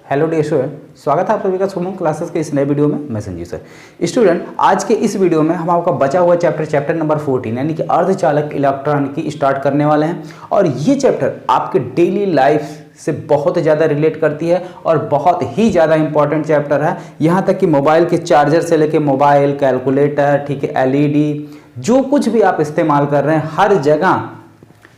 Hello dear student, स्वागत है आप सभी का सुमन क्लासेस के इस नए वीडियो में। मैं संजीव सर। स्टूडेंट, आज के इस वीडियो में हम आपका बचा हुआ चैप्टर नंबर 14 यानी कि अर्धचालक इलेक्ट्रॉनिकी स्टार्ट करने वाले हैं। और ये चैप्टर आपके डेली लाइफ से बहुत ज़्यादा रिलेट करती है और बहुत ही ज़्यादा इंपॉर्टेंट चैप्टर है। यहाँ तक कि मोबाइल के चार्जर से लेके मोबाइल, कैलकुलेटर, ठीक है, एलईडी, जो कुछ भी आप इस्तेमाल कर रहे हैं हर जगह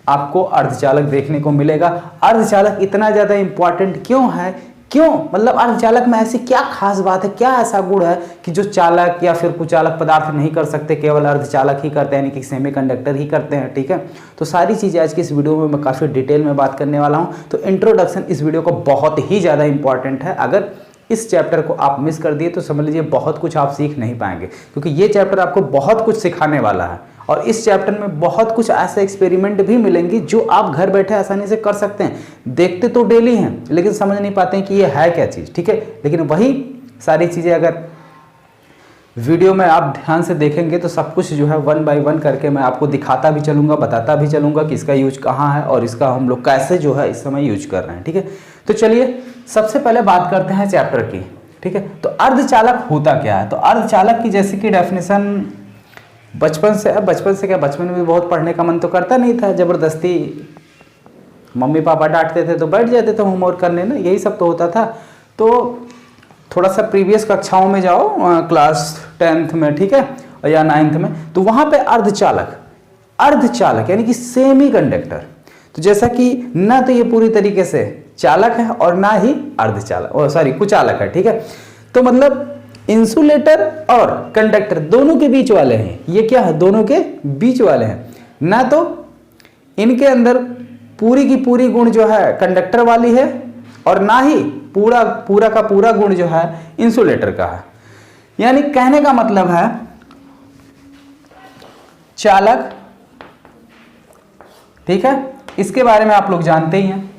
आपको अर्धचालक देखने को मिलेगा। अर्धचालक इतना ज़्यादा इंपॉर्टेंट क्यों है, क्यों मतलब अर्धचालक में ऐसी क्या खास बात है, क्या ऐसा गुण है कि जो चालक या फिर कुचालक पदार्थ नहीं कर सकते, केवल अर्धचालक ही करते हैं, यानी कि सेमीकंडक्टर ही करते हैं। ठीक है, तो सारी चीज़ें आज की इस वीडियो में मैं काफ़ी डिटेल में बात करने वाला हूं। तो इंट्रोडक्शन इस वीडियो को बहुत ही ज़्यादा इंपॉर्टेंट है। अगर इस चैप्टर को आप मिस कर दिए तो समझ लीजिए बहुत कुछ आप सीख नहीं पाएंगे, क्योंकि ये चैप्टर आपको बहुत कुछ सिखाने वाला है। और इस चैप्टर में बहुत कुछ ऐसे एक्सपेरिमेंट भी मिलेंगे जो आप घर बैठे आसानी से कर सकते हैं। देखते तो डेली हैं लेकिन समझ नहीं पाते हैं कि ये है क्या चीज़। ठीक है, लेकिन वही सारी चीज़ें अगर वीडियो में आप ध्यान से देखेंगे तो सब कुछ जो है 1 बाय 1 करके मैं आपको दिखाता भी चलूँगा, बताता भी चलूँगा कि इसका यूज कहाँ है और इसका हम लोग कैसे जो है इस समय यूज कर रहे हैं। ठीक है, तो चलिए सबसे पहले बात करते हैं चैप्टर की। ठीक है, तो अर्धचालक होता क्या है। तो अर्धचालक की जैसे कि डेफिनेशन बचपन से क्या, बचपन में भी बहुत पढ़ने का मन तो करता नहीं था, ज़बरदस्ती मम्मी पापा डांटते थे तो बैठ जाते थे होमवर्क करने ना, यही सब तो होता था। तो थोड़ा सा प्रीवियस कक्षाओं में जाओ, क्लास 10th में, ठीक है, या 9th में, तो वहाँ पे अर्धचालक यानी कि सेमी कंडक्टर। तो जैसा कि ना तो ये पूरी तरीके से चालक है और ना ही कुचालक है। ठीक है, तो मतलब इंसुलेटर और कंडक्टर दोनों के बीच वाले हैं। ये क्या है, दोनों के बीच वाले हैं। ना तो इनके अंदर पूरी की पूरी गुण जो है कंडक्टर वाली है और ना ही पूरा का पूरा गुण जो है इंसुलेटर का है। यानी कहने का मतलब है चालक, ठीक है, इसके बारे में आप लोग जानते ही हैं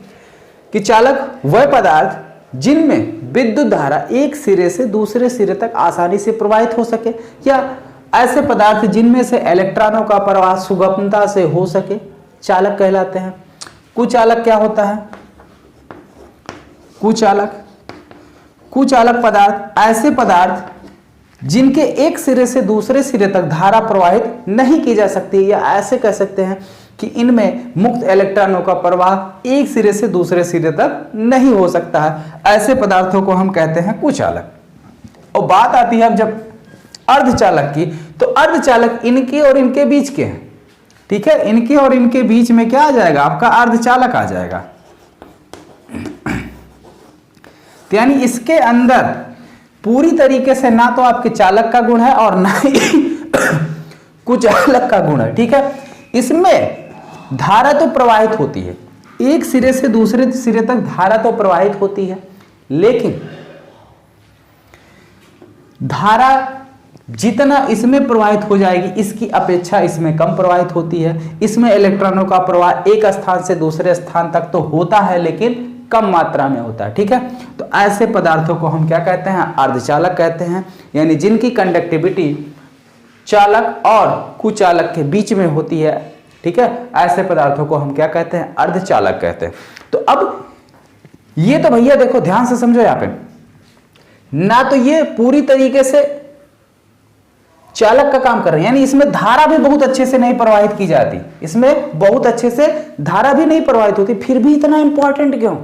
कि चालक वह पदार्थ जिनमें विद्युत धारा एक सिरे से दूसरे सिरे तक आसानी से प्रवाहित हो सके, या ऐसे पदार्थ जिनमें से इलेक्ट्रॉनों का प्रवाह सुगमता से हो सके, चालक कहलाते हैं। कुचालक क्या होता है, कुचालक पदार्थ ऐसे पदार्थ जिनके एक सिरे से दूसरे सिरे तक धारा प्रवाहित नहीं की जा सकती, या ऐसे कह सकते हैं कि इनमें मुक्त इलेक्ट्रॉनों का प्रवाह एक सिरे से दूसरे सिरे तक नहीं हो सकता है। ऐसे पदार्थों को हम कहते हैं कुचालक। और बात आती है अब जब अर्धचालक की, तो अर्धचालक इनके और इनके बीच के हैं। ठीक है, इनके और इनके बीच में क्या आ जाएगा, आपका अर्धचालक आ जाएगा। तो यानी इसके अंदर पूरी तरीके से ना तो आपके चालक का गुण है और ना ही कुचालक का गुण है। ठीक है, इसमें धारा तो प्रवाहित होती है, एक सिरे से दूसरे सिरे तक धारा तो प्रवाहित होती है, लेकिन धारा जितना इसमें प्रवाहित हो जाएगी इसकी अपेक्षा इसमें कम प्रवाहित होती है। इसमें इलेक्ट्रॉनों का प्रवाह एक स्थान से दूसरे स्थान तक तो होता है लेकिन कम मात्रा में होता है। ठीक है, तो ऐसे पदार्थों को हम क्या कहते हैं, अर्धचालक कहते हैं। यानी जिनकी कंडक्टिविटी चालक और कुचालक के बीच में होती है। ठीक है, ऐसे पदार्थों को हम क्या कहते हैं, अर्धचालक कहते हैं। तो अब ये तो भैया देखो ध्यान से समझो, यहां पे ना तो ये पूरी तरीके से चालक का काम कर रहे हैं, यानी इसमें धारा भी बहुत अच्छे से नहीं प्रवाहित की जाती, इसमें बहुत अच्छे से धारा भी नहीं प्रवाहित होती, फिर भी इतना इंपॉर्टेंट क्यों,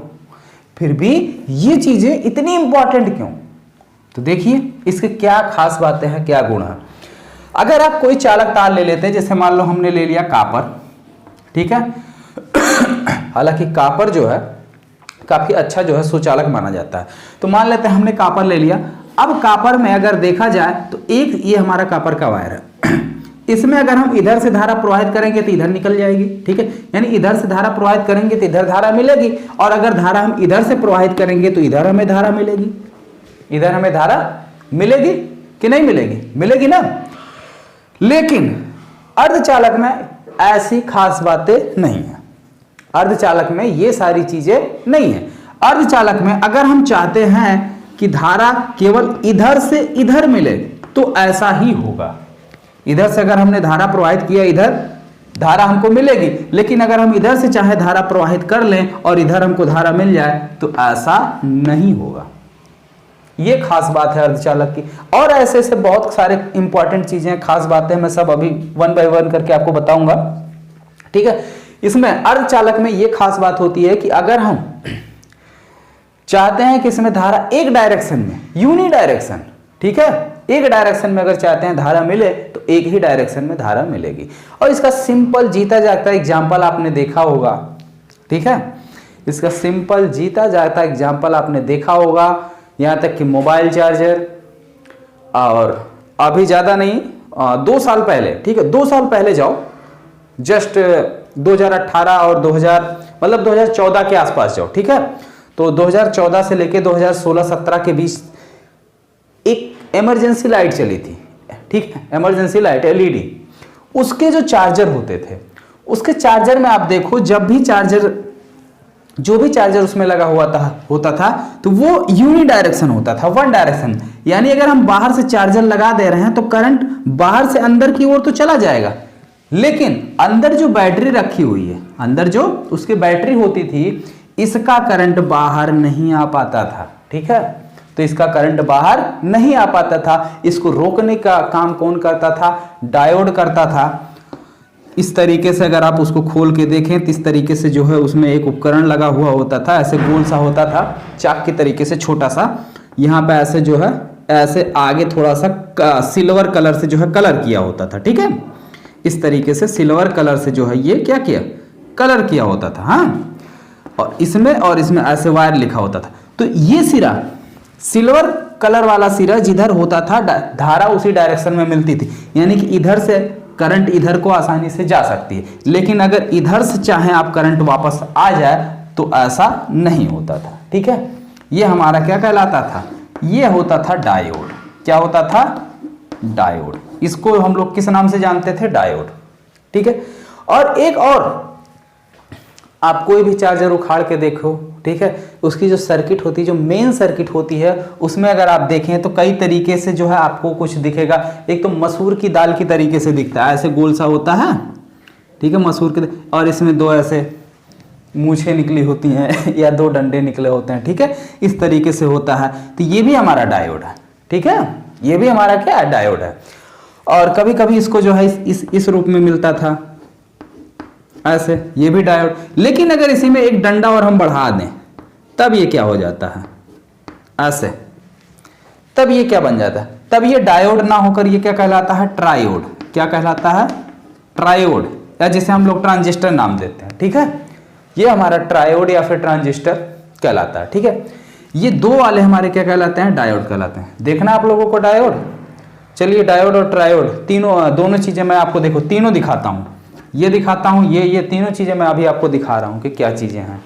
फिर भी ये चीजें इतनी इंपॉर्टेंट क्यों। तो देखिए इसके क्या खास बातें हैं, क्या गुण है। अगर आप कोई चालक तार ले लेते हैं, जैसे मान लो हमने ले लिया कापर, ठीक है, हालांकि कापर जो है काफी अच्छा जो है सुचालक माना जाता है। तो मान लेते हैं हमने कापर ले लिया। अब कापर में अगर देखा जाए तो एक ये हमारा कापर का वायर है, इसमें अगर हम इधर से धारा प्रवाहित करेंगे तो इधर निकल जाएगी। ठीक है, यानी इधर से धारा प्रवाहित करेंगे तो इधर धारा मिलेगी, और अगर धारा हम इधर से प्रवाहित करेंगे तो इधर हमें धारा मिलेगी। इधर हमें धारा मिलेगी कि नहीं मिलेगी, मिलेगी ना। लेकिन अर्धचालक में ऐसी खास बातें नहीं है, अर्धचालक में ये सारी चीजें नहीं है। अर्धचालक में अगर हम चाहते हैं कि धारा केवल इधर से इधर मिले तो ऐसा ही होगा। इधर से अगर हमने धारा प्रवाहित किया इधर, धारा हमको मिलेगी, लेकिन अगर हम इधर से चाहे धारा प्रवाहित कर लें और इधर हमको धारा मिल जाए तो ऐसा नहीं होगा। ये खास बात है अर्धचालक की। और ऐसे ऐसे बहुत सारे इंपॉर्टेंट चीजें, खास बातें मैं सब अभी वन बाय वन करके आपको बताऊंगा, ठीक है। इसमें अर्धचालक में ये खास बात होती है कि अगर हम चाहते हैं कि इसमें धारा एक डायरेक्शन में, यूनिडायरेक्शन, ठीक है, एक डायरेक्शन में अगर चाहते हैं धारा मिले तो एक ही डायरेक्शन में धारा मिलेगी। और इसका सिंपल जीता जागता एग्जाम्पल आपने देखा होगा, ठीक है, इसका सिंपल जीता जागता एग्जाम्पल आपने देखा होगा, यहाँ तक कि मोबाइल चार्जर, और अभी ज़्यादा नहीं 2 साल पहले, ठीक है, 2 साल पहले जाओ, जस्ट 2018 और 2014 के आसपास जाओ, ठीक है। तो 2014 से लेके 2016-17 के बीच एक इमरजेंसी लाइट चली थी, ठीक है, इमरजेंसी लाइट एलईडी, उसके जो चार्जर होते थे, उसके चार्जर में आप देखो, जब भी चार्जर, जो भी चार्जर उसमें लगा हुआ होता था तो वो यूनिडायरेक्शन होता था, वन डायरेक्शन। यानी अगर हम बाहर से चार्जर लगा दे रहे हैं तो करंट बाहर से अंदर की ओर तो चला जाएगा, लेकिन अंदर जो बैटरी रखी हुई है, अंदर जो उसकी बैटरी होती थी, इसका करंट बाहर नहीं आ पाता था, ठीक है। तो इसका करंट बाहर नहीं आ पाता था। इसको रोकने का काम कौन करता था? डायोड करता था। इस तरीके से अगर आप उसको खोल के देखें तो इस तरीके से जो है उसमें एक उपकरण लगा हुआ होता था, ऐसे गोल सा होता था, चाक की तरीके से छोटा सा, यहाँ पे ऐसे जो है ऐसे आगे थोड़ा सा सिल्वर कलर से जो है कलर किया होता था, ठीक है। इस तरीके से सिल्वर कलर से जो है ये क्या किया, कलर किया होता था, हाँ। और इसमें ऐसे वायर लिखा होता था। तो ये सिरा, सिल्वर कलर वाला सिरा जिधर होता था, धारा उसी डायरेक्शन में मिलती थी, यानी कि इधर से करंट इधर को आसानी से जा सकती है। लेकिन अगर इधर से चाहे आप करंट वापस आ जाए तो ऐसा नहीं होता था, ठीक है। ये हमारा क्या कहलाता था? ये होता था डायोड। क्या होता था? डायोड। इसको हम लोग किस नाम से जानते थे? डायोड, ठीक है। और एक और, आप कोई भी चार्जर उखाड़ के देखो, ठीक है, उसकी जो सर्किट होती है, जो मेन सर्किट होती है, उसमें अगर आप देखें तो कई तरीके से जो है आपको कुछ दिखेगा। एक तो मसूर की दाल की तरीके से दिखता है, ऐसे गोल सा होता है, ठीक है, मसूर के, और इसमें 2 ऐसे मूछें निकली होती हैं या 2 डंडे निकले होते हैं, ठीक है, इस तरीके से होता है। तो ये भी हमारा डायोड है, ठीक है, ये भी हमारा क्या है? डायोड है। और कभी कभी इसको जो है इस रूप में मिलता था, ऐसे, ये भी डायोड। लेकिन अगर इसी में एक डंडा और हम बढ़ा दें तब ये क्या हो जाता है? ऐसे, तब ये क्या बन जाता है? तब ये डायोड ना होकर ये क्या कहलाता है? ट्रायोड। क्या कहलाता है? ट्रायोड, या जिसे हम लोग ट्रांजिस्टर नाम देते हैं, ठीक है। ये हमारा ट्रायोड या फिर ट्रांजिस्टर कहलाता है, ठीक है। ये 2 वाले हमारे क्या कहलाते हैं? डायोड कहलाते हैं। देखना आप लोगों को डायोड। चलिए, डायोड और ट्रायोड दोनों चीजें मैं आपको देखो तीनों दिखाता हूं। ये दिखाता हूं, ये तीनों चीजें मैं अभी आपको दिखा रहा हूं कि क्या चीजें हैं।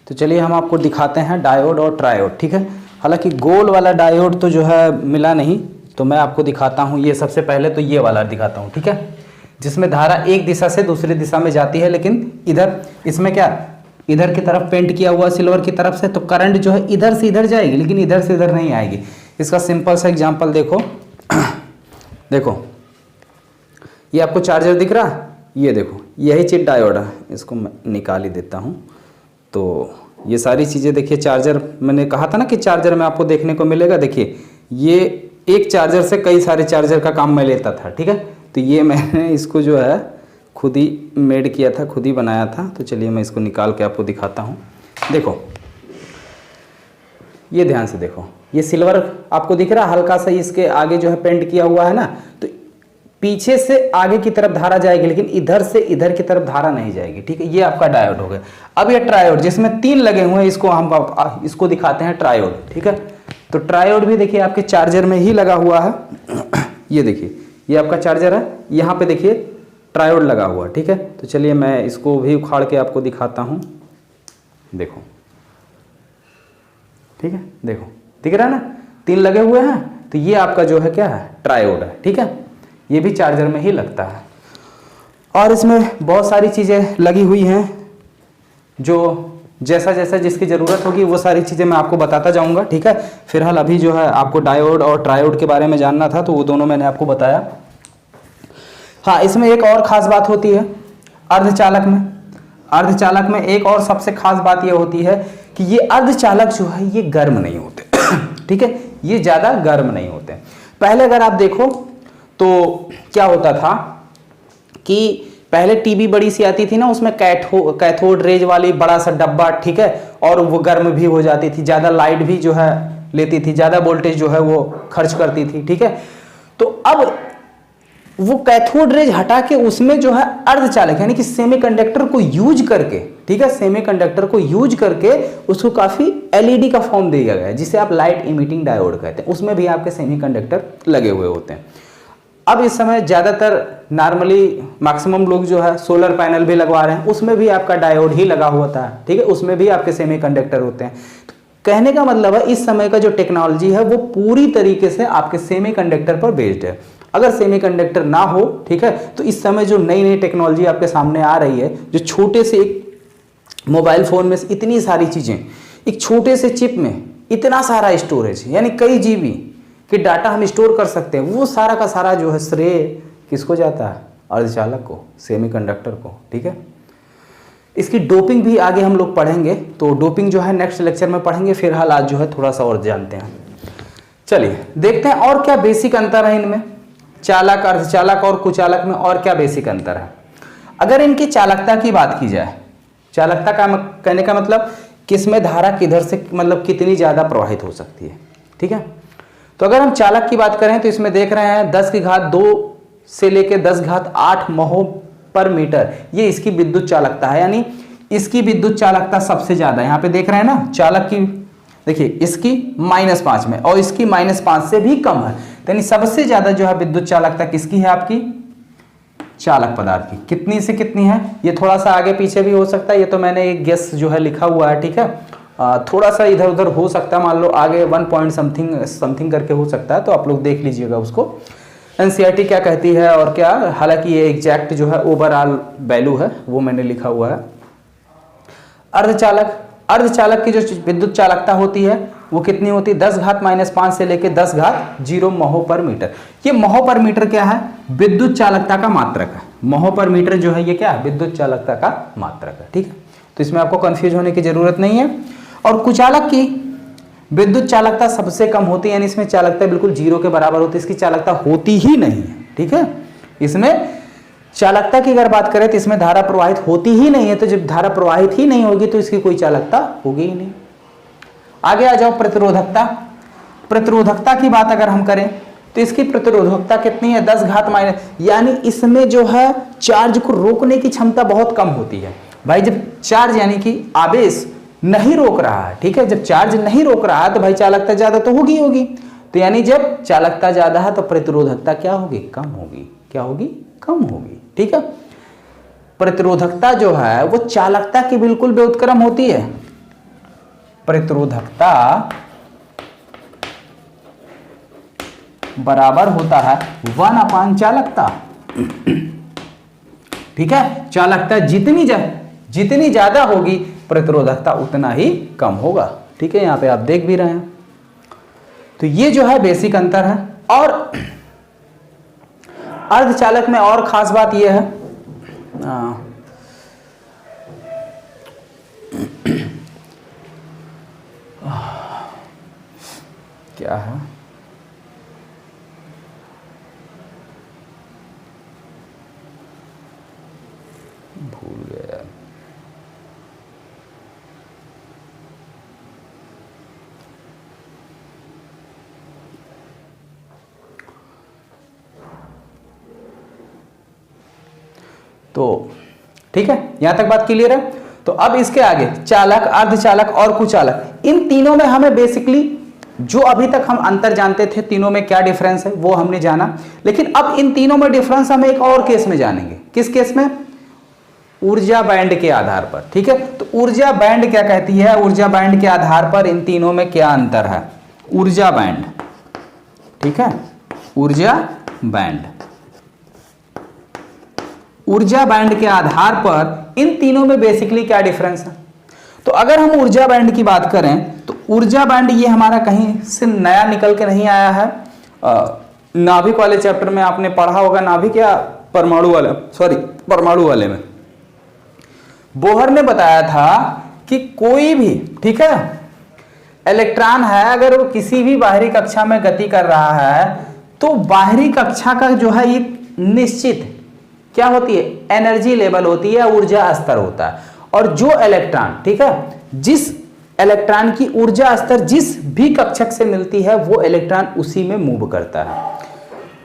तो चलिए हम आपको दिखाते हैं डायोड और ट्रायोड, ठीक है। हालांकि गोल वाला डायोड तो जो है मिला नहीं, तो मैं आपको दिखाता हूं। ये सबसे पहले तो ये वाला दिखाता हूं, ठीक है, जिसमें धारा एक दिशा से दूसरी दिशा में जाती है, लेकिन इधर इसमें क्या, इधर की तरफ पेंट किया हुआ सिल्वर की तरफ से, तो करंट जो है इधर से इधर जाएगी, लेकिन इधर से इधर नहीं आएगी। इसका सिंपल सा एग्जाम्पल देखो देखो, ये आपको चार्जर दिख रहा है, ये देखो, यही चीज डायोड है। इसको मैं निकाल ही देता हूँ। तो ये सारी चीज़ें देखिए, चार्जर मैंने कहा था ना कि चार्जर में आपको देखने को मिलेगा। देखिए, ये एक चार्जर से कई सारे चार्जर का काम मैं लेता था, ठीक है। तो ये मैंने इसको जो है खुद ही मेड किया था, खुद ही बनाया था। तो चलिए मैं इसको निकाल के आपको दिखाता हूँ। देखो, ये ध्यान से देखो, ये सिल्वर आपको दिख रहा है, हल्का सा इसके आगे जो है पेंट किया हुआ है ना, तो पीछे से आगे की तरफ धारा जाएगी, लेकिन इधर से इधर की तरफ धारा नहीं जाएगी, ठीक है। ये आपका डायोड हो गया। अब ये ट्रायोड, जिसमें 3 लगे हुए हैं, इसको हम इसको दिखाते हैं ट्रायोड, ठीक है। तो ट्रायोड भी देखिए आपके चार्जर में ही लगा हुआ है। ये देखिए, ये आपका चार्जर है, यहाँ पे देखिए ट्रायोड लगा हुआ है, ठीक है। तो चलिए मैं इसको भी उखाड़ के आपको दिखाता हूँ। देखो, ठीक है, देखो दिख रहा है ना, 3 लगे हुए हैं। तो ये आपका जो है क्या है? ट्रायोड है, ठीक है। ये भी चार्जर में ही लगता है। और इसमें बहुत सारी चीज़ें लगी हुई हैं, जो जैसा जैसा जिसकी ज़रूरत होगी वो सारी चीज़ें मैं आपको बताता जाऊंगा, ठीक है। फिलहाल अभी जो है आपको डायोड और ट्रायोड के बारे में जानना था, तो वो दोनों मैंने आपको बताया। हाँ, इसमें एक और खास बात होती है अर्धचालक में एक और सबसे खास बात यह होती है कि ये अर्धचालक जो है ये गर्म नहीं होते ठीक है, ये ज्यादा गर्म नहीं होते। पहले अगर आप देखो तो क्या होता था कि पहले टीवी बड़ी सी आती थी ना, उसमें कैथोड रेज वाली बड़ा सा डब्बा, ठीक है, और वो गर्म भी हो जाती थी, ज्यादा लाइट भी जो है लेती थी, ज्यादा वोल्टेज जो है वो खर्च करती थी, ठीक है। तो अब वो कैथोड रेज हटा के उसमें जो है अर्धचालक यानी कि सेमीकंडक्टर को यूज करके, ठीक है, सेमीकंडक्टर को यूज करके उसको काफी एलईडी का फॉर्म दिया गया है, जिसे आप लाइट इमिटिंग डायोड कहते हैं। उसमें भी आपके सेमीकंडक्टर लगे हुए होते हैं। अब इस समय ज्यादातर नॉर्मली मैक्सिमम लोग जो है सोलर पैनल भी लगवा रहे हैं, उसमें भी आपका डायोड ही लगा होता है, ठीक है, उसमें भी आपके सेमीकंडक्टर होते हैं। तो कहने का मतलब है इस समय का जो टेक्नोलॉजी है वो पूरी तरीके से आपके सेमीकंडक्टर पर बेस्ड है। अगर सेमीकंडक्टर ना हो, ठीक है, तो इस समय जो नई नई टेक्नोलॉजी आपके सामने आ रही है, जो छोटे से एक मोबाइल फोन में इतनी सारी चीजें, एक छोटे से चिप में इतना सारा स्टोरेज, यानी कई जीबी कि डाटा हम स्टोर कर सकते हैं, वो सारा का सारा जो है श्रेय किसको जाता है? अर्धचालक को, सेमीकंडक्टर को, ठीक है। इसकी डोपिंग भी आगे हम लोग पढ़ेंगे, तो डोपिंग जो है नेक्स्ट लेक्चर में पढ़ेंगे। फिलहाल आज जो है थोड़ा सा और जानते हैं। चलिए देखते हैं और क्या बेसिक अंतर है इनमें, चालक, अर्धचालक और कुचालक में और क्या बेसिक अंतर है। अगर इनकी चालकता की बात की जाए, चालकता का कहने का मतलब किसमें धारा किधर से मतलब कितनी ज्यादा प्रवाहित हो सकती है, ठीक है। तो अगर हम चालक की बात करें तो इसमें देख रहे हैं 10⁻2 से लेकर 10⁸8 महो पर मीटर, ये इसकी विद्युत चालकता है, यानी इसकी विद्युत चालकता सबसे ज्यादा। यहाँ पे देख रहे हैं ना चालक की, देखिए इसकी -5 में और इसकी -5 से भी कम है, यानी सबसे ज्यादा जो है विद्युत चालकता किसकी है? आपकी चालक पदार्थ की। कितनी से कितनी है ये थोड़ा सा आगे पीछे भी हो सकता है, ये तो मैंने एक गेस जो है लिखा हुआ है, ठीक है, थोड़ा सा इधर उधर हो सकता है, मान लो आगे 1 पॉइंट समथिंग करके हो सकता है, तो आप लोग देख लीजिएगा उसको एनसीईआरटी क्या कहती है और क्या, हालांकि ये एग्जैक्ट जो है ओवरऑल वैल्यू है वो मैंने लिखा हुआ है। अर्धचालक की जो विद्युत चालकता होती है वो कितनी होती है? 10⁻−5 से लेकर 10⁻0 महो पर मीटर। ये महो पर मीटर क्या है? विद्युत चालकता का मात्रक है। महो पर मीटर जो है ये क्या है? विद्युत चालकता का मात्रक है, ठीक है। तो इसमें आपको कंफ्यूज होने की जरूरत नहीं है। और कुचालक की विद्युत चालकता सबसे कम होती है, यानी इसमें चालकता बिल्कुल 0 के बराबर होती है, इसकी चालकता होती ही नहीं है, ठीक है। इसमें चालकता की अगर बात करें तो इसमें धारा प्रवाहित होती ही नहीं है, तो जब धारा प्रवाहित ही नहीं होगी तो इसकी कोई चालकता होगी ही नहीं। आगे आ जाओ प्रतिरोधकता। प्रतिरोधकता की बात अगर हम करें तो इसकी प्रतिरोधकता कितनी है? 10⁻, यानी इसमें जो है चार्ज को रोकने की क्षमता बहुत कम होती है। भाई जब चार्ज यानी कि आवेश नहीं रोक रहा है, ठीक है, जब चार्ज नहीं रोक रहा है तो भाई चालकता ज्यादा तो होगी। तो यानी जब चालकता ज्यादा है तो प्रतिरोधकता क्या होगी? कम होगी। क्या होगी? कम होगी, ठीक है। प्रतिरोधकता जो है वो चालकता की बिल्कुल व्युत्क्रम होती है। प्रतिरोधकता बराबर होता है 1 चालकता, ठीक है। चालकता जितनी ज्यादा होगी प्रतिरोधकता उतना ही कम होगा, ठीक है। यहां पे आप देख भी रहे हैं। तो ये जो है बेसिक अंतर है। और अर्धचालक में और खास बात यह है, क्या है, भूल गया। तो ठीक है, यहां तक बात क्लियर है। तो अब इसके आगे चालक, अर्धचालक और कुचालक, इन तीनों में हमें बेसिकली जो अभी तक हम अंतर जानते थे, तीनों में क्या डिफरेंस है वो हमने जाना। लेकिन अब इन तीनों में डिफरेंस हम एक और केस में जानेंगे। किस केस में? ऊर्जा बैंड के आधार पर, ठीक है। तो ऊर्जा बैंड क्या कहती है? ऊर्जा बैंड के आधार पर इन तीनों में क्या अंतर है? ऊर्जा बैंड, ठीक है, ऊर्जा बैंड। ऊर्जा बैंड के आधार पर इन तीनों में बेसिकली क्या डिफरेंस है? तो अगर हम ऊर्जा बैंड की बात करें तो ऊर्जा बैंड ये हमारा कहीं से नया निकल के नहीं आया है। नाभिक वाले चैप्टर में आपने पढ़ा होगा, नाभिक या परमाणु वाले में बोहर ने बताया था कि कोई भी, ठीक है, इलेक्ट्रॉन है अगर वो किसी भी बाहरी कक्षा में गति कर रहा है तो बाहरी कक्षा का जो है एक निश्चित क्या होती है, एनर्जी लेवल होती है, ऊर्जा स्तर होता है। और जो इलेक्ट्रॉन, ठीक है, जिस इलेक्ट्रॉन की ऊर्जा स्तर जिस भी कक्षक से मिलती है वो इलेक्ट्रॉन उसी में मूव करता है।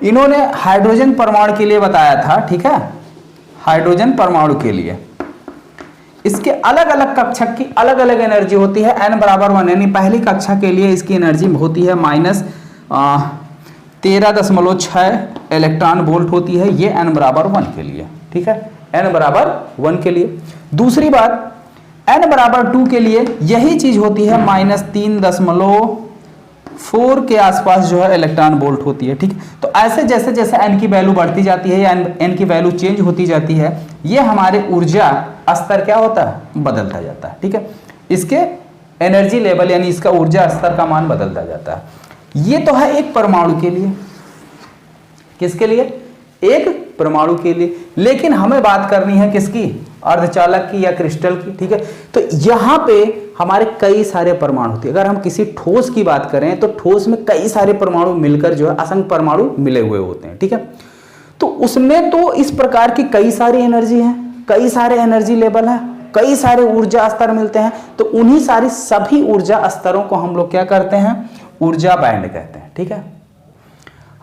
इन्होंने हाइड्रोजन परमाणु के लिए बताया था, ठीक है, हाइड्रोजन परमाणु के लिए इसके अलग अलग कक्षक की अलग अलग एनर्जी होती है, n बराबर 1, यानी पहली कक्षा के लिए इसकी एनर्जी होती है -13.6 इलेक्ट्रॉन वोल्ट होती है, ये n बराबर 1 के लिए, ठीक है, n बराबर 1 के लिए। दूसरी बात n बराबर 2 के लिए यही चीज होती है, -3.4 के आसपास जो है इलेक्ट्रॉन वोल्ट होती है, ठीक है। तो ऐसे जैसे जैसे n की वैल्यू बढ़ती जाती है या n की वैल्यू चेंज होती जाती है, ये हमारे ऊर्जा स्तर क्या होता है, बदलता जाता है, ठीक है। इसके एनर्जी लेवल यानी इसका ऊर्जा स्तर का मान बदलता जाता है। ये तो है एक परमाणु के लिए, किसके लिए, एक परमाणु के लिए। लेकिन हमें बात करनी है किसकी, अर्धचालक की या क्रिस्टल की, ठीक है। तो यहां पे हमारे कई सारे परमाणु होते हैं। अगर हम किसी ठोस की बात करें तो ठोस में कई सारे परमाणु मिलकर जो है असंख्य परमाणु मिले हुए होते हैं, ठीक है। तो उसमें तो इस प्रकार की कई सारी एनर्जी है, कई सारे एनर्जी लेवल है, कई सारे ऊर्जा स्तर मिलते हैं। तो उन्हीं सारी सभी ऊर्जा स्तरों को हम लोग क्या करते हैं, ऊर्जा बैंड कहते हैं, ठीक है।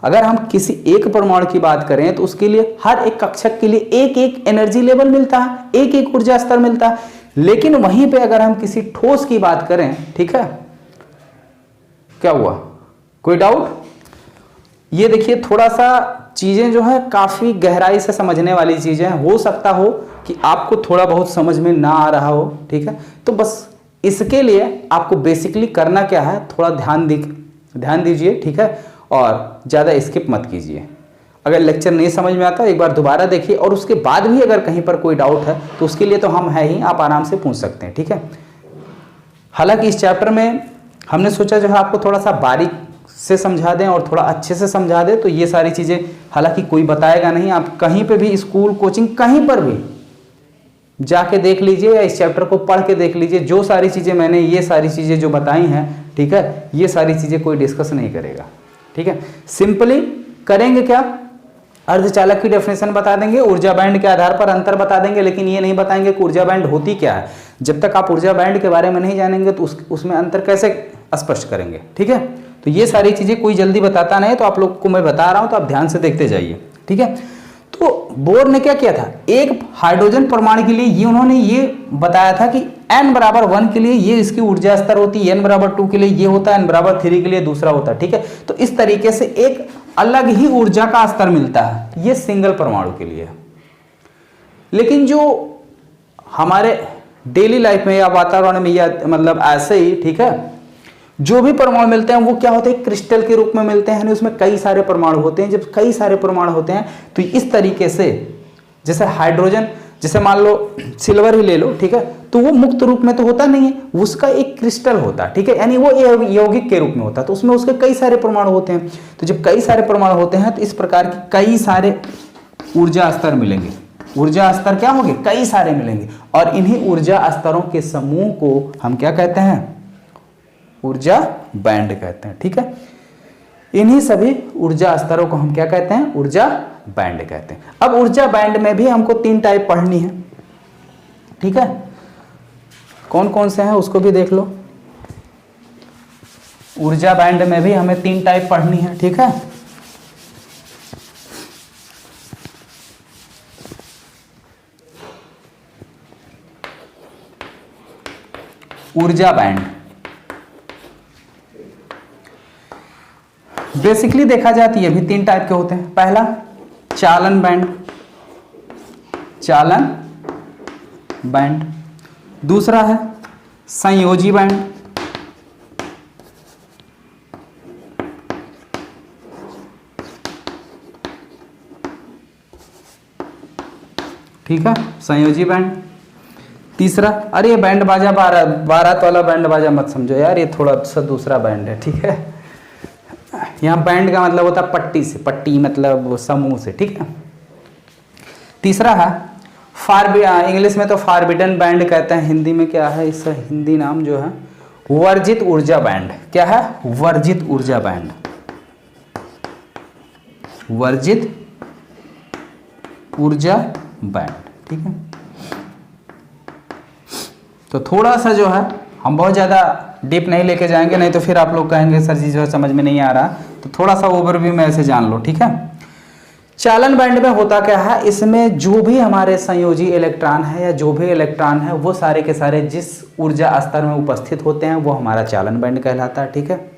अगर हम किसी एक परमाणु की बात करें तो उसके लिए हर एक कक्षक के लिए एक एक एनर्जी लेवल मिलता है, एक एक ऊर्जा स्तर मिलता है। लेकिन वहीं पे अगर हम किसी ठोस की बात करें, ठीक है, क्या हुआ, कोई डाउट? ये देखिए थोड़ा सा चीजें जो है काफी गहराई से समझने वाली चीजें हैं। हो सकता हो कि आपको थोड़ा बहुत समझ में ना आ रहा हो, ठीक है। तो बस इसके लिए आपको बेसिकली करना क्या है, थोड़ा ध्यान दीजिए, ठीक है, और ज़्यादा स्किप मत कीजिए। अगर लेक्चर नहीं समझ में आता एक बार दोबारा देखिए, और उसके बाद भी अगर कहीं पर कोई डाउट है तो उसके लिए तो हम है ही, आप आराम से पूछ सकते हैं, ठीक है। हालांकि इस चैप्टर में हमने सोचा जो है आपको थोड़ा सा बारीक से समझा दें और थोड़ा अच्छे से समझा दें। तो ये सारी चीज़ें हालांकि कोई बताएगा नहीं, आप कहीं पर भी स्कूल कोचिंग कहीं पर भी जाके देख लीजिए या इस चैप्टर को पढ़ के देख लीजिए। जो सारी चीज़ें मैंने ये सारी चीज़ें जो बताई हैं, ठीक है, ये सारी चीज़ें कोई डिस्कस नहीं करेगा, ठीक है। सिंपली करेंगे क्या, अर्धचालक की डेफिनेशन बता देंगे, ऊर्जा बैंड के आधार पर अंतर बता देंगे, लेकिन ये नहीं बताएंगे कि ऊर्जा बैंड होती क्या है। जब तक आप ऊर्जा बैंड के बारे में नहीं जानेंगे तो उसमें अंतर कैसे स्पष्ट करेंगे, ठीक है। तो ये सारी चीजें कोई जल्दी बताता नहीं, तो आप लोग को मैं बता रहा हूं तो आप ध्यान से देखते जाइए, ठीक है। तो बोर ने क्या किया था, एक हाइड्रोजन परमाणु के लिए ये उन्होंने ये बताया था कि n बराबर 1 के लिए ये इसकी ऊर्जा स्तर होती है, n बराबर 2 के लिए ये होता है, n बराबर 3 के लिए दूसरा होता है, ठीक है। तो इस तरीके से एक अलग ही ऊर्जा का स्तर मिलता है, ये सिंगल परमाणु के लिए। लेकिन जो हमारे डेली लाइफ में या वातावरण में या मतलब ऐसे ही, ठीक है, जो भी परमाणु मिलते हैं वो क्या होते हैं, क्रिस्टल के रूप में मिलते हैं, उसमें कई सारे परमाणु होते हैं। जब कई सारे परमाणु होते हैं तो इस तरीके से, जैसे हाइड्रोजन, जैसे मान लो सिल्वर ही ले लो, ठीक है, तो वो मुक्त रूप में तो होता नहीं है, उसका एक क्रिस्टल होता है, ठीक है, यानी वो यौगिक के रूप में होता है, तो उसमें उसके कई सारे परमाणु होते हैं। तो जब कई सारे परमाणु होते हैं तो इस प्रकार के कई सारे ऊर्जा स्तर मिलेंगे। ऊर्जा स्तर क्या होंगे, कई सारे मिलेंगे, और इन्हीं ऊर्जा स्तरों के समूह को हम क्या कहते हैं, ऊर्जा बैंड कहते हैं, ठीक है। इन्हीं सभी ऊर्जा स्तरों को हम क्या कहते हैं, ऊर्जा बैंड कहते हैं। अब ऊर्जा बैंड में भी हमको 3 टाइप पढ़नी है, ठीक है। कौन कौन से हैं उसको भी देख लो। ऊर्जा बैंड में भी हमें 3 टाइप पढ़नी है, ठीक है। ऊर्जा बैंड बेसिकली देखा जाती है भी 3 टाइप के होते हैं। पहला चालन बैंड, चालन बैंड। दूसरा है संयोजी बैंड, ठीक है, संयोजी बैंड। तीसरा, अरे ये बैंड बाजा बारात वाला बैंड बाजा मत समझो यार, ये थोड़ा सा दूसरा बैंड है, ठीक है। यहाँ बैंड का मतलब होता है पट्टी से, पट्टी मतलब समूह से, ठीक है। तीसरा है इंग्लिश में तो फॉरबिडन बैंड कहते हैं, हिंदी में क्या है इसका हिंदी नाम जो है वर्जित ऊर्जा बैंड। क्या है? वर्जित ऊर्जा बैंड, वर्जित ऊर्जा बैंड। ठीक है, तो थोड़ा सा जो है हम बहुत ज़्यादा डीप नहीं लेके जाएंगे, नहीं तो फिर आप लोग कहेंगे सर जी जो है समझ में नहीं आ रहा, तो थोड़ा सा ओवरव्यू में ऐसे जान लो। ठीक है, चालन बैंड में होता क्या है, इसमें जो भी हमारे संयोजी इलेक्ट्रॉन है या जो भी इलेक्ट्रॉन है वो सारे के सारे जिस ऊर्जा स्तर में उपस्थित होते हैं वो हमारा चालन बैंड कहलाता है। ठीक है,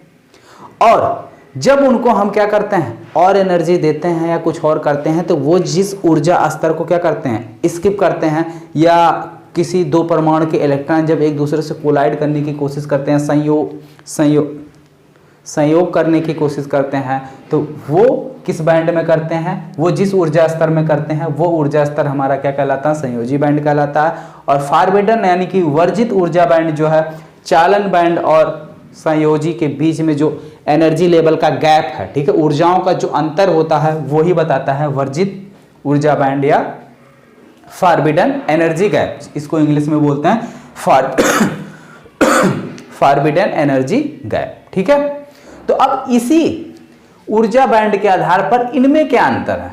और जब उनको हम क्या करते हैं और एनर्जी देते हैं या कुछ और करते हैं तो वो जिस ऊर्जा स्तर को क्या करते हैं स्किप करते हैं, या किसी दो परमाणु के इलेक्ट्रॉन जब एक दूसरे से कोलाइड करने की कोशिश करते हैं, संयोग करने की कोशिश करते हैं, तो वो किस बैंड में करते हैं, वो जिस ऊर्जा स्तर में करते हैं वो ऊर्जा स्तर हमारा क्या कहलाता है, संयोजी बैंड कहलाता है। और फॉरबिडन यानी कि वर्जित ऊर्जा बैंड जो है चालन बैंड और संयोजी के बीच में जो एनर्जी लेवल का गैप है, ठीक है, ऊर्जाओं का जो अंतर होता है वो ही बताता है वर्जित ऊर्जा बैंड या फॉरबिडन एनर्जी गैप। इसको इंग्लिश में बोलते हैं फॉरबिडन एनर्जी गैप। ठीक है, तो अब इसी ऊर्जा बैंड के आधार पर इनमें क्या अंतर है।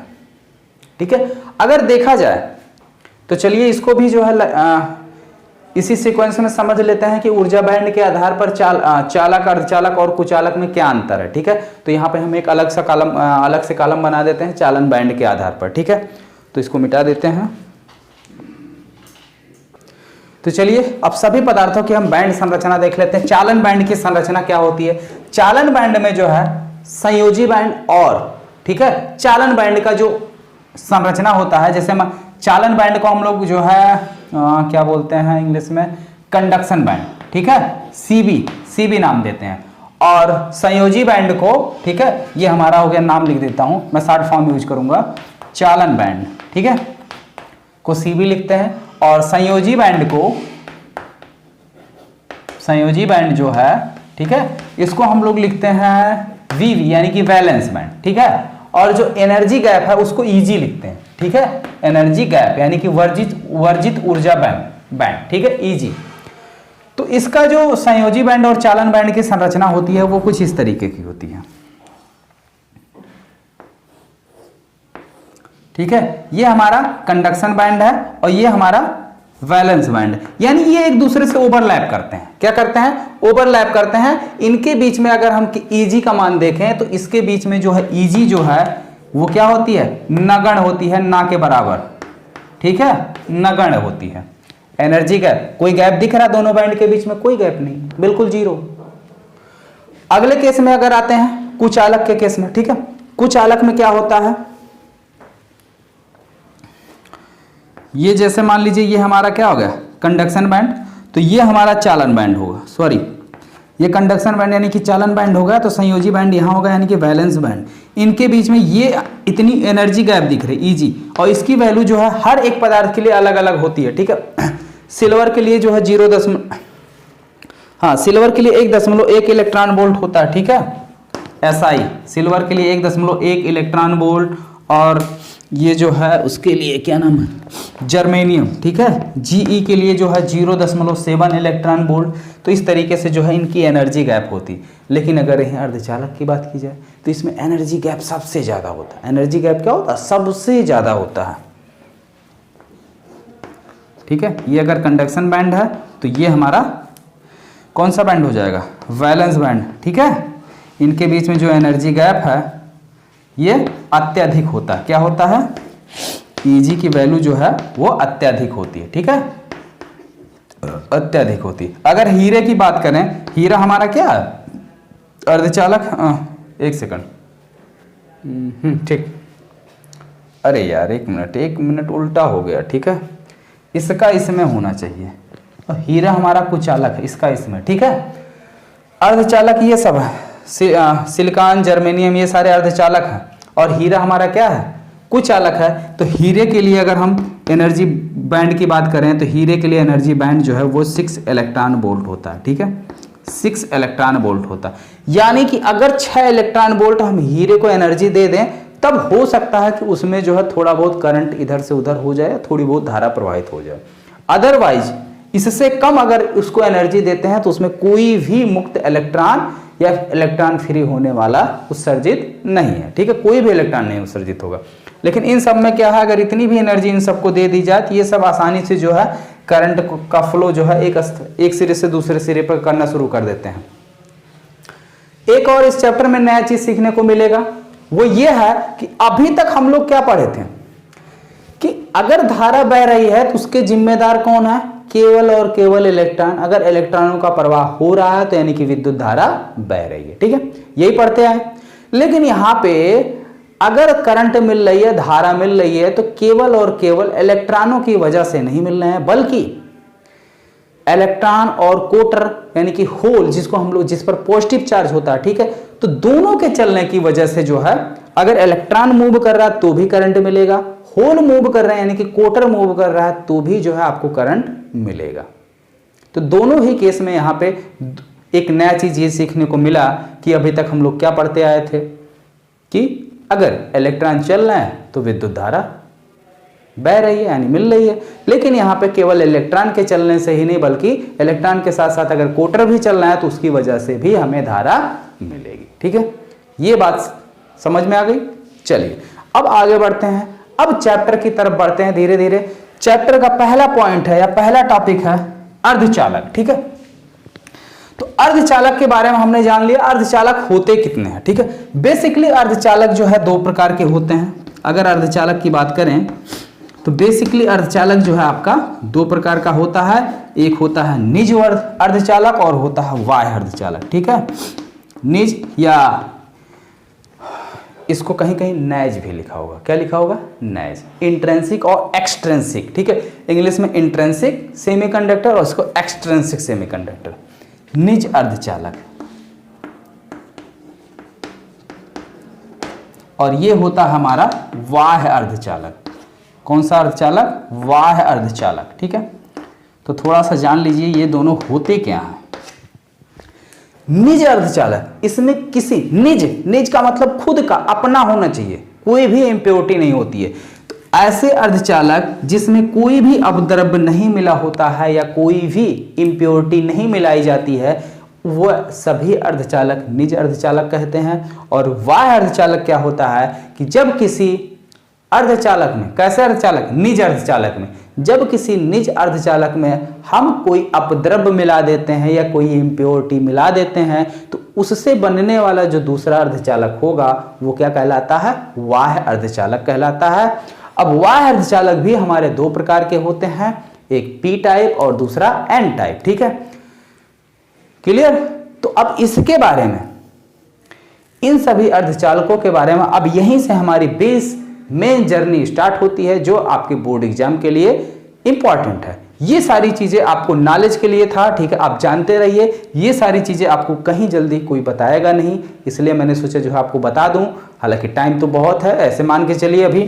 ठीक है, अगर देखा जाए तो चलिए इसको भी जो है इसी सीक्वेंस में समझ लेते हैं कि ऊर्जा बैंड के आधार पर चालक, अर्धचालक और कुचालक में क्या अंतर है। ठीक है, तो यहाँ पे हम एक अलग से कॉलम बना देते हैं चालन बैंड के आधार पर। ठीक है, तो इसको मिटा देते हैं। तो चलिए अब सभी पदार्थों की हम बैंड संरचना देख लेते हैं। चालन बैंड की संरचना क्या होती है। चालन बैंड में जो है संयोजी बैंड और ठीक है चालन बैंड का जो संरचना होता है, जैसे चालन बैंड को हम लोग जो है क्या बोलते हैं इंग्लिश में कंडक्शन बैंड, ठीक है, सीबी नाम देते हैं। और संयोजी बैंड को, ठीक है, ये हमारा हो गया, नाम लिख देता हूं मैं, शॉर्ट फॉर्म यूज करूंगा, चालन बैंड, ठीक है, को सीबी लिखते हैं। और संयोजी बैंड जो है, ठीक है, इसको हम लोग लिखते हैं वीवी यानी कि वैलेंस बैंड। ठीक है, और जो एनर्जी गैप है उसको ईजी लिखते हैं। ठीक है, एनर्जी गैप यानी कि वर्जित ऊर्जा बैंड, ठीक है, ईजी। तो इसका जो संयोजी बैंड और चालन बैंड की संरचना होती है वो कुछ इस तरीके की होती है। ठीक है, ये हमारा कंडक्शन बैंड है और ये हमारा वैलेंस बैंड, यानी ये एक दूसरे से ओवरलैप करते हैं। क्या करते हैं? ओवरलैप करते हैं। इनके बीच में अगर हम ईजी का मान देखें तो इसके बीच में जो है ईजी जो है वो क्या होती है, नगण्य होती है, ना के बराबर। ठीक है, नगण्य होती है। एनर्जी गैप, कोई गैप दिख रहा है दोनों बैंड के बीच में? कोई गैप नहीं, बिल्कुल जीरो। अगले केस में अगर आते हैं कुचालक के केस में, ठीक है, कुचालक में क्या होता है, ये जैसे मान लीजिए ये हमारा क्या हो गया कंडक्शन बैंड, तो ये हमारा चालन बैंड होगा, सॉरी ये कंडक्शन बैंड यानी कि चालन बैंड होगा, तो संयोजी बैंड यहाँ होगा यानी कि वैलेंस बैंड। इनके बीच में ये इतनी एनर्जी गैप दिख रही ईजी, और इसकी वैल्यू जो है हर एक पदार्थ के लिए अलग अलग होती है। ठीक है, सिल्वर के लिए जो है सिल्वर के लिए 1.1 इलेक्ट्रॉन वोल्ट होता है। ठीक है, SI सिल्वर के लिए 1.1 इलेक्ट्रॉन वोल्ट, और ये जो है उसके लिए क्या नाम है जर्मेनियम, ठीक है, GE के लिए जो है 0.7 इलेक्ट्रॉन वोल्ट। तो इस तरीके से जो है इनकी एनर्जी गैप होती। लेकिन अगर यहीं अर्धचालक की बात की जाए तो इसमें एनर्जी गैप सबसे ज़्यादा होता है। एनर्जी गैप क्या होता है? सबसे ज़्यादा होता है। ठीक है, ये अगर कंडक्शन बैंड है तो ये हमारा कौन सा बैंड हो जाएगा? Valence band. ठीक है, इनके बीच में जो एनर्जी गैप है ये अत्यधिक होता है। क्या होता है? Eg की वैल्यू जो है वो अत्यधिक होती है। ठीक है, अत्यधिक होती है। अगर हीरे की बात करें, हीरा हमारा क्या है? अर्धचालक। एक सेकंड, ठीक, अरे यार एक मिनट उल्टा हो गया। ठीक है, इसका इसमें होना चाहिए, हीरा हमारा कुचालक है, इसका इसमें। ठीक है, अर्धचालक ये सब है, सिलिकॉन, जर्मेनियम, ये सारे अर्धचालक हैं, और हीरा हमारा क्या है? कुचालक है। तो हीरे के लिए अगर हम एनर्जी बैंड की बात करें तो हीरे के लिए एनर्जी बैंड जो है वो 6 इलेक्ट्रॉन वोल्ट होता है। ठीक है, 6 इलेक्ट्रॉन वोल्ट होता है, यानी कि अगर 6 इलेक्ट्रॉन वोल्ट हम हीरे को एनर्जी दे दें तब हो सकता है कि उसमें जो है थोड़ा बहुत करंट इधर से उधर हो जाए, थोड़ी बहुत धारा प्रवाहित हो जाए। अदरवाइज इससे कम अगर उसको एनर्जी देते हैं तो उसमें कोई भी मुक्त इलेक्ट्रॉन या इलेक्ट्रॉन फ्री होने वाला उत्सर्जित नहीं है, ठीक है, कोई भी इलेक्ट्रॉन नहीं उत्सर्जित होगा। लेकिन इन सब में क्या है, अगर इतनी भी एनर्जी इन सबको दे दी जाए तो ये सब आसानी से जो है करंट का फ्लो जो है एक सिरे से दूसरे सिरे पर करना शुरू कर देते हैं। एक और इस चैप्टर में नया चीज सीखने को मिलेगा, वो ये है कि अभी तक हम लोग क्या पढ़े थे कि अगर धारा बह रही है तो उसके जिम्मेदार कौन है, केवल और केवल इलेक्ट्रॉन। अगर इलेक्ट्रॉनों का प्रवाह हो रहा है तो यानी कि विद्युत धारा बह रही है, ठीक है, यही पढ़ते आए। लेकिन यहां पे अगर करंट मिल रही है, धारा मिल रही है, तो केवल और केवल इलेक्ट्रॉनों की वजह से नहीं मिल रहे हैं, बल्कि इलेक्ट्रॉन और कोटर यानी कि होल जिसको हम लोग जिस पर पॉजिटिव चार्ज होता है, ठीक है, तो दोनों के चलने की वजह से जो है अगर इलेक्ट्रॉन मूव कर रहा है तो भी करंट मिलेगा, होल मूव कर रहे हैं यानी कि कोटर मूव कर रहा है तो भी जो है आपको करंट मिलेगा। तो दोनों ही केस में यहाँ पे एक नया चीज ये सीखने को मिला कि अभी तक हम लोग क्या पढ़ते आए थे कि अगर इलेक्ट्रॉन चल रहे हैं तो विद्युत धारा बह रही है यानी मिल रही है। लेकिन यहाँ पे केवल इलेक्ट्रॉन के चलने से ही नहीं बल्कि इलेक्ट्रॉन के साथ साथ अगर कोटर भी चल रहा है तो उसकी वजह से भी हमें धारा मिलेगी, ठीक है, ये बात समझ में आ गई। चलिए अब आगे बढ़ते हैं, अब चैप्टर की तरफ बढ़ते हैं धीरे धीरे। चैप्टर का पहला पॉइंट है या पहला टॉपिक है अर्धचालक, ठीक है। तो अर्धचालक के बारे में हमने जान लिया, अर्धचालक होते कितने हैं, ठीक है। बेसिकली अर्धचालक जो है दो प्रकार के होते हैं। अगर अर्धचालक की बात करें तो बेसिकली अर्धचालक जो है आपका दो प्रकार का होता है, एक होता है निज अर्धचालक और होता है बाह्य अर्धचालक, ठीक है। निज या इसको कहीं कहीं नैज भी लिखा होगा, क्या लिखा होगा, नैज, इंट्रेंसिक और एक्सट्रेंसिक, ठीक है। इंग्लिश में इंट्रेंसिक सेमीकंडक्टर और इसको एक्सट्रेंसिक सेमीकंडक्टर। निज अर्धचालक और ये होता है हमारा बाह्य अर्धचालक। कौन सा अर्धचालक, बाह्य अर्धचालक, ठीक है। तो थोड़ा सा जान लीजिए ये दोनों होते क्या हैं। निज अर्धचालक, इसमें किसी निज का मतलब खुद का, अपना होना चाहिए, कोई भी इंप्योरिटी नहीं होती है। तो ऐसे अर्धचालक जिसमें कोई भी अपद्रव्य नहीं मिला होता है या कोई भी इंप्योरिटी नहीं मिलाई जाती है वह सभी अर्धचालक निज अर्धचालक कहते हैं। और बाह्य अर्धचालक क्या होता है कि जब किसी अर्धचालक में, कैसे अर्धचालक, निज अर्धचालक में, जब किसी निज अर्धचालक में हम कोई अपद्रव्य मिला देते हैं या कोई इंप्योरिटी मिला देते हैं तो उससे बनने वाला जो दूसरा अर्धचालक होगा वो क्या कहलाता है, बाह्य अर्धचालक कहलाता है। अब बाह्य अर्धचालक भी हमारे दो प्रकार के होते हैं, एक पी टाइप और दूसरा एन टाइप, ठीक है, क्लियर। तो अब इसके बारे में, इन सभी अर्धचालकों के बारे में अब यहीं से हमारी बेस मेन जर्नी स्टार्ट होती है जो आपके बोर्ड एग्जाम के लिए इंपॉर्टेंट है। ये सारी चीजें आपको नॉलेज के लिए था, ठीक है, आप जानते रहिए। ये सारी चीजें आपको कहीं जल्दी कोई बताएगा नहीं, इसलिए मैंने सोचा जो है आपको बता दूं। हालांकि टाइम तो बहुत है, ऐसे मान के चलिए अभी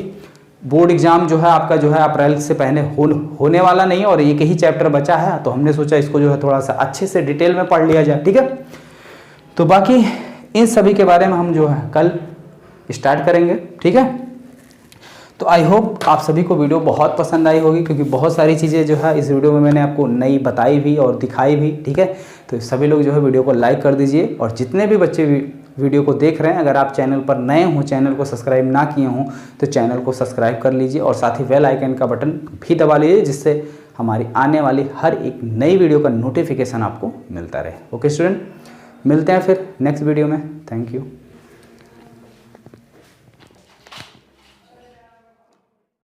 बोर्ड एग्जाम जो है आपका जो है अप्रैल से पहले होने वाला नहीं और एक ही चैप्टर बचा है, तो हमने सोचा इसको जो है थोड़ा सा अच्छे से डिटेल में पढ़ लिया जाए, ठीक है। तो बाकी इन सभी के बारे में हम जो है कल स्टार्ट करेंगे, ठीक है। तो आई होप आप सभी को वीडियो बहुत पसंद आई होगी क्योंकि बहुत सारी चीज़ें जो है इस वीडियो में मैंने आपको नई बताई भी और दिखाई भी, ठीक है। तो सभी लोग जो है वीडियो को लाइक कर दीजिए और जितने भी बच्चे वीडियो को देख रहे हैं अगर आप चैनल पर नए हों, चैनल को सब्सक्राइब ना किए हों तो चैनल को सब्सक्राइब कर लीजिए और साथ ही बेल आइकन का बटन भी दबा लीजिए जिससे हमारी आने वाली हर एक नई वीडियो का नोटिफिकेशन आपको मिलता रहे। ओके स्टूडेंट, मिलते हैं फिर नेक्स्ट वीडियो में। Thank you.